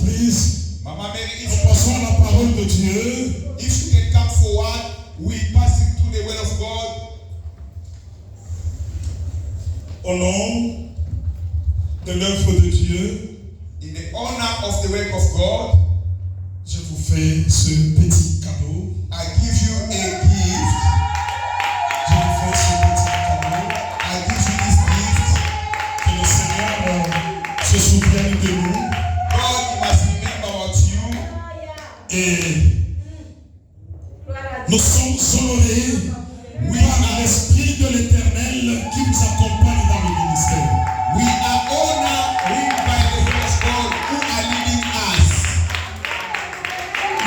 please. Maman Mary, Nous passons à la parole de Dieu. if you can come forward, we pass it to the word of God. Au nom de l'œuvre de Dieu, In the honor of the work of God, je vous fais ce petit cadeau. I give you a gift. Je vous fais ce petit cadeau. I give you this gift. Que le Seigneur se souvienne de nous. God must remember about you. Et nous sommes honorés par l'Esprit de l'Éternel qui nous accompagne dans le ministère. We are honored by the Holy God who are leading us.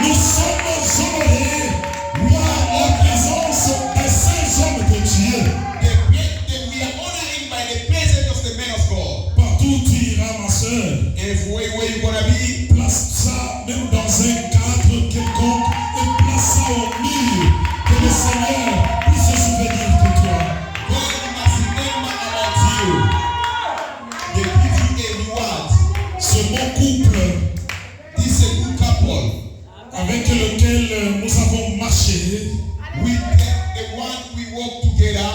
Nous sommes honorés par la présence des saints hommes de Dieu. We are honored by the presence of the men of God. Partout où tu iras, ma soeur, Everywhere you're gonna be, place ça même dans un cadre quelconque et place ça au mur. Que le Seigneur puisse se souvenir de toi. God must remember about you. They give you a reward. Ce bon couple This is a good couple. avec lequel nous avons marché With the one we work together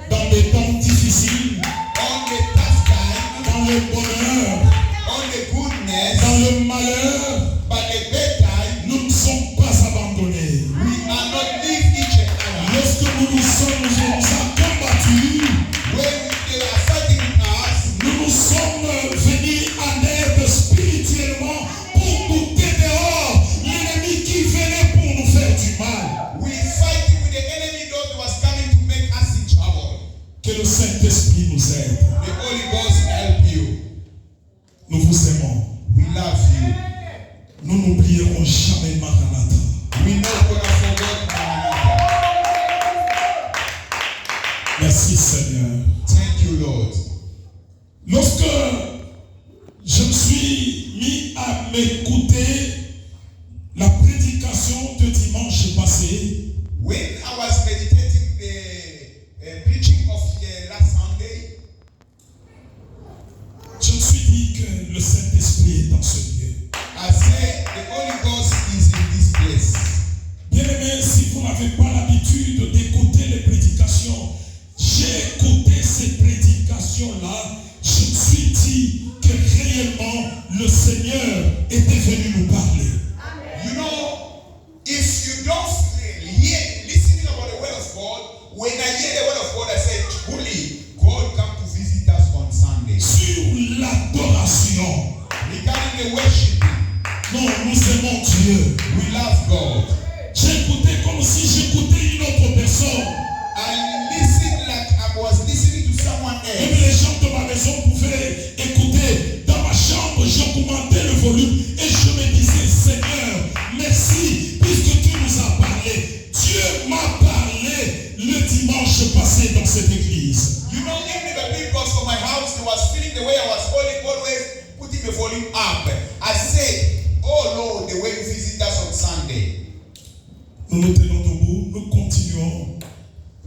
dans des temps difficiles, on the tough time, dans le bonheur, on the goodness, dans le malheur. but the bad time, Nous ne sommes pas abandonnés. we are not leave each other. Lorsque nous nous a combattus, When they are fighting with us, nous sommes venus en aide spirituellement pour bouter dehors l'ennemi qui venait pour nous faire du mal. we fighting with the enemy that was coming to make us in trouble. Que le Saint-Esprit nous aide. The Holy Ghost help you. Nous vous aimons. We love you. Nous n'oublierons jamais Maranatha. We not gonna forget Maranatha. Merci Seigneur. Thank you, Lord. Lorsque je me suis mis à m'écouter la prédication de dimanche passé, When I was meditating the preaching of the last Sunday, je me suis dit que le Saint-Esprit est dans ce lieu. I said the Holy Ghost is in this place. Bien-aimés, si vous n'avez pas l'habitude d'écouter les prédications, j'ai écouté ces prédications-là, je me suis dit que réellement le Seigneur était venu nous parler. You know, if you don't hear listening about the word of God, when I hear the word of God, I say, truly, God come to visit us on Sunday. Sur l'adoration, Regarding the worship, non, nous aimons Dieu. we love God. J'ai écouté comme si j'écoutais une autre personne. I listened like I was listening to someone Même else. les gens de ma maison pouvaient écouter. Dans ma chambre, j'augmentais le volume et je me disais, Seigneur, merci puisque tu nous as parlé. Dieu m'a parlé le dimanche passé dans cette église. You know, even the people from my house, they was feeling the way I was always putting the volume up. I said, oh Lord, the way you visit us on Sunday. Nous nous tenons debout, nous continuons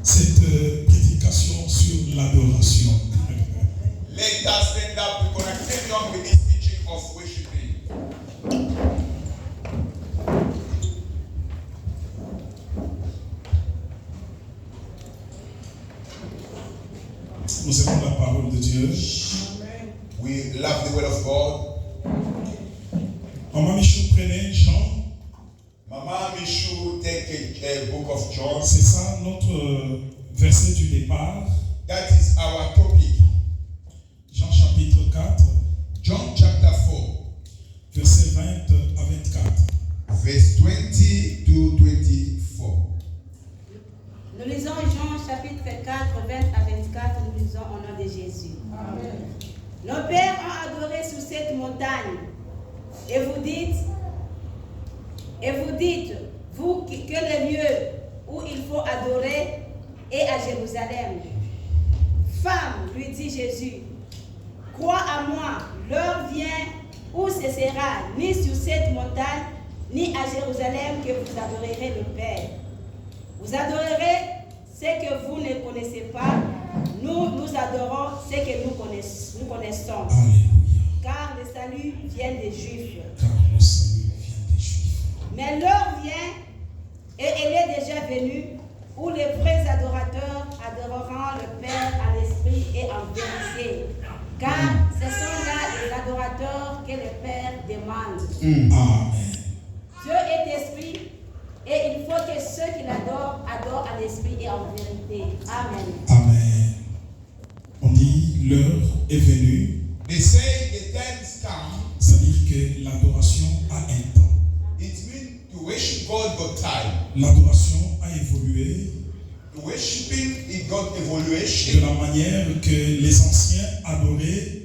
cette prédication sur l'adoration. Let us stand up. We're going to carry on with this teaching of worshiping. Nous aimons la parole de Dieu. We love the word of God. Maman Michou prenait Jean. Mama Mishu take a book of John. C'est ça notre verset du départ. That is our topic. Jean chapitre 4, John chapter 4, verset 20 à 24. verse 20 to 24. Nous lisons Jean chapitre 4, 20 à 24, nous lisons au nom de Jésus. Amen. Nos pères ont adoré sur cette montagne. Et vous dites, vous, que le lieu où il faut adorer est à Jérusalem. Femme, lui dit Jésus, crois à moi, l'heure vient où ce sera ni sur cette montagne, ni à Jérusalem que vous adorerez le Père. Vous adorerez ce que vous ne connaissez pas. Nous adorons ce que nous connaissons. Alléluia. Car le salut vient des Juifs. Car Amen. Dieu est esprit et il faut que ceux qui l'adorent adorent en esprit et en vérité. Amen. Amen. On dit l'heure est venue. They say the times come. C'est-à-dire que l'adoration a un temps. It means to worship God got time. L'adoration a évolué Worshiping, it got de evaluation. la manière que les anciens adoraient.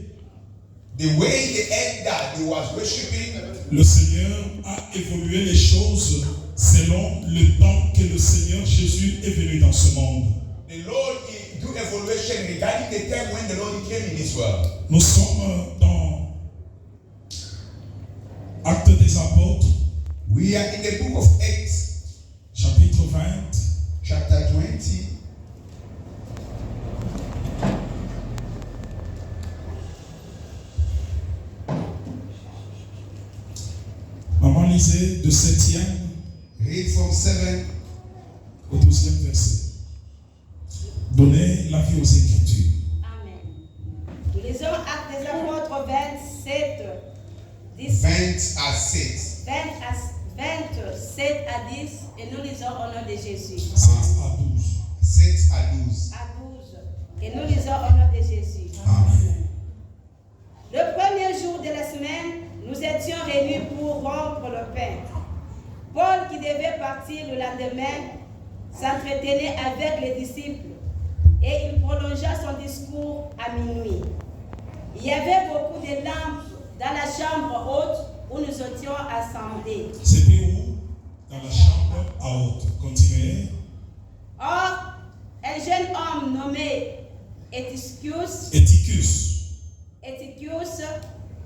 The way the elder they was worshiping, Le Seigneur a évolué les choses selon le temps que le Seigneur Jésus est venu dans ce monde. the Lord he do evaluation regarding the time when the Lord came in this world. Nous sommes dans Actes des Apôtres, We are in the book of Acts, chapitre 20. chapter 20. Maman lisait de 7e Read from 7 au 12e verset. Donnez la vie aux Écritures. Amen. Nous lisons Actes des Apôtres 27, 10, 20 à 6. 27 à 10 et nous lisons au nom de Jésus. 7 à 12. 7 à 12. À 12 et nous lisons au nom de Jésus. Amen. Le premier jour de la semaine, nous étions réunis pour rompre le pain. Paul, qui devait partir le lendemain, s'entretenait avec les disciples et il prolongea son discours à minuit. Il y avait beaucoup de lampes dans la chambre haute où nous étions assemblés. C'était où? Dans la chambre à haute. Continuez. Or, un jeune homme nommé Eutychus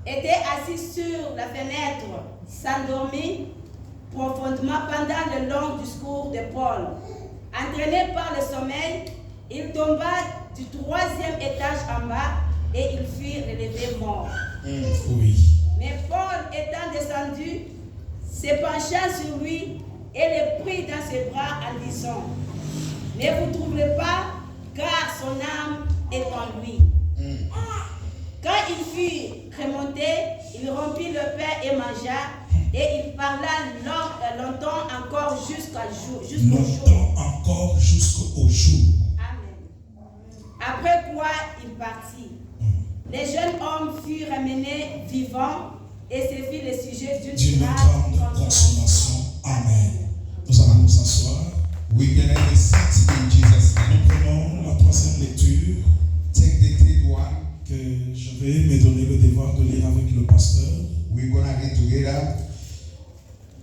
était assis sur la fenêtre, s'endormit profondément pendant le long discours de Paul. Entraîné par le sommeil, il tomba du 3e étage en bas et il fut relevé mort. Oui. Mais Paul, étant descendu, se pencha sur lui et le prit dans ses bras en disant: ne vous troublez pas, car son âme est en lui. Quand il fut remonté, il rompit le pain et mangea, et il parla longtemps encore jusqu'au jour. Longtemps encore jusqu'au jour. Amen. Après quoi, il partit. Le jeune homme fut ramené vivant, et ce fut le sujet d'une grande consolation. Amen. Nous allons nous asseoir. We can have a seat in Jesus' name. Nous prenons la troisième lecture Take the third one. que je vais me donner le devoir de lire avec le pasteur. We're gonna read together.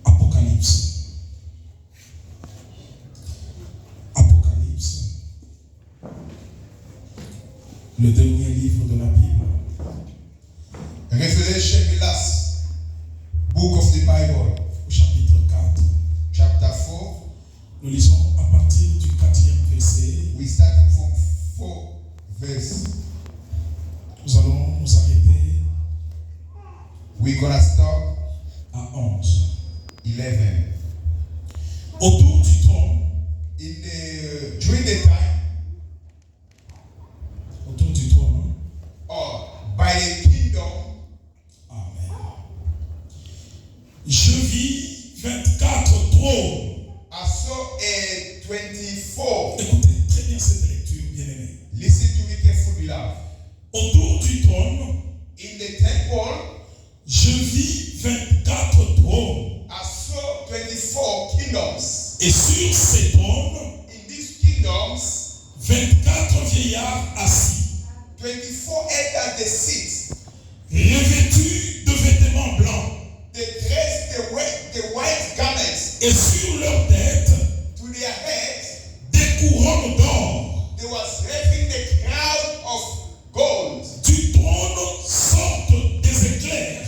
Apocalypse. Apocalypse. Le dernier livre de la Bible. Revelation, the last book of the Bible, Au chapitre 4. chapter 4. Nous lisons à partir du 4e verset. We starting from 4 verse. Nous allons nous arrêter We're gonna stop à 11. 11. Autour du trône, During the time, autour du trône, or by the kingdom, amen. Je vis 24 trônes. I saw a 24. Écoutez très bien cette lecture, bien-aimé. Listen to me carefully, beloved. Autour du trône, In the temple, je vis 24 trônes. I saw 24 kingdoms. Et sur ces trônes, In these kingdoms, 24 vieillards assis, 24 elders they sit. revêtus de vêtements blancs. They dress the white garments. Et sur leur tête, To their heads, des couronnes d'or. they was having the crown of gold. Du trône sortent des éclairs.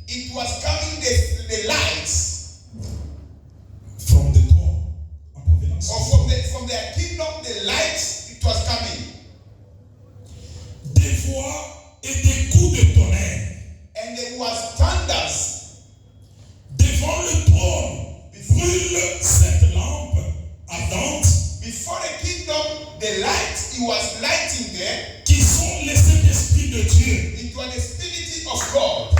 It was coming the lights. From the throne, en provenance. Or from their kingdom, the lights, it was coming. Des voix et des coups de tonnerre. And there was thunders. Devant le trône, brûle cette lampe ardente Before the kingdom, the light, it was lighting there. qui sont les Saint-Esprit de Dieu. It was the spirit of God.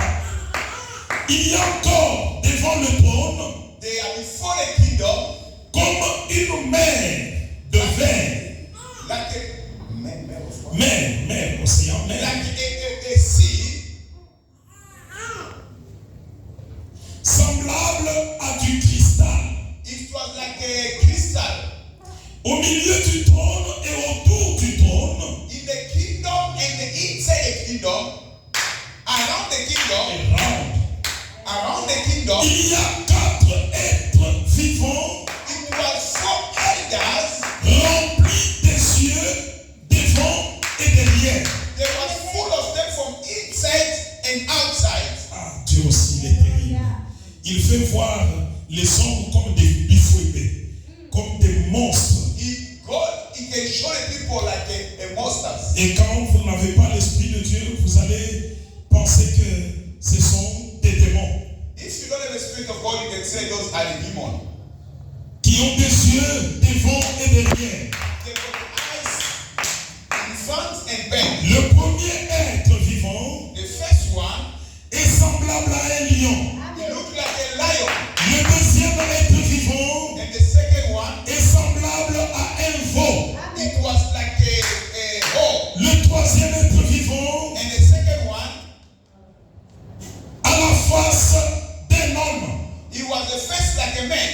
il y a encore devant le trône they are before the kingdom comme une mer de verre. like a man of what? Mer, océan, mer. Like a sea Semblable à du cristal. it was like a crystal Au milieu du trône et autour du trône, in the kingdom and the inside the kingdom around the kingdom et round, around the kingdom il y a 4 êtres vivants it was 4 elders remplis des yeux devant et derrière. they were full of them from inside and outside. Ah, Dieu aussi, il est terrible. Il fait voir les hommes comme des bifoués, comme des monstres. He can show the people like a monsters. Et quand vous n'avez pas l'Esprit de Dieu, vous allez penser que ce sont des démons If you don't have the Spirit of God, you can say those are the demons. qui ont des yeux devant et derrière. They got eyes in front and back. Le premier être vivant The first one, est semblable à un lion. he looked like a lion. Le deuxième être vivant And the second one, est semblable à un veau. it was like a hawk. Le troisième être vivant And the second one, a la face d'un homme. he was the first like a man.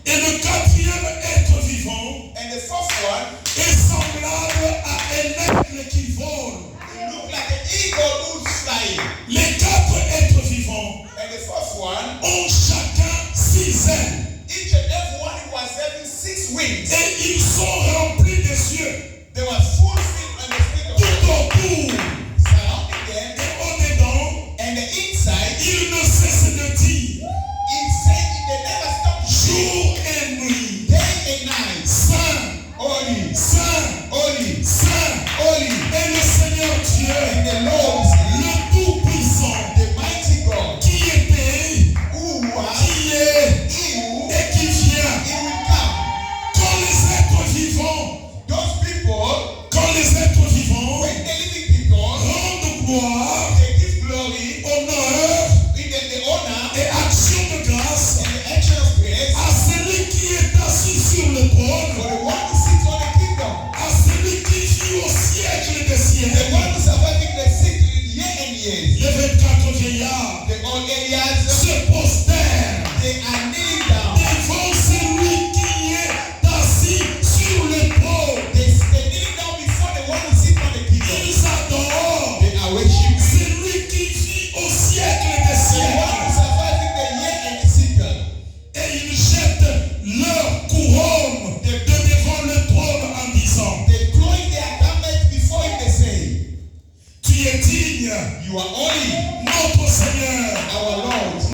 Et le quatrième être vivant And the fourth one, est semblable à un aigle qui vole. he looked like an eagle who's flying. Les 4 êtres vivants And the fourth one, ont chacun 6 ailes. each and every one was having 6 wings. Et ils sont remplis des yeux. They were full filled on the Spirit of Tout God. autour Surrounding them, et au-dedans, and the inside, ils ne cessent de dire inside, they never stop jour et nuit, day and night. Saint, Holy, Saint, holy, Saint. holy. Et le Seigneur Dieu, And the Lord, le Tout-Puissant, the mighty God, qui était, who was, qui est he who, et qui vient. he will come. Quand les êtres vivants, Those people, quand les êtres vivants when the living people, rendent gloire, they give glory, honneur in the honor, et action de grâce and the action of grace à celui qui est assis sur le for trône, the one who sits on the kingdom, à celui qui vit au siècle des the siècles. one who's surviving the sick year and years. Les 24 vieillards The old Elias, se prosternent they are kneeling down. devant celui qui est assis sur le trône. They're kneeling down before the one who sits on the kingdom. Ils adorent They are worshiping celui qui vit au siècle des the one who's siècles. surviving the year and the sickle. Et ils jettent leur couronne de devant le trône en disant, They throwing their garments before him, they say, tu es digne, you are holy, notre Seigneur, our Lord.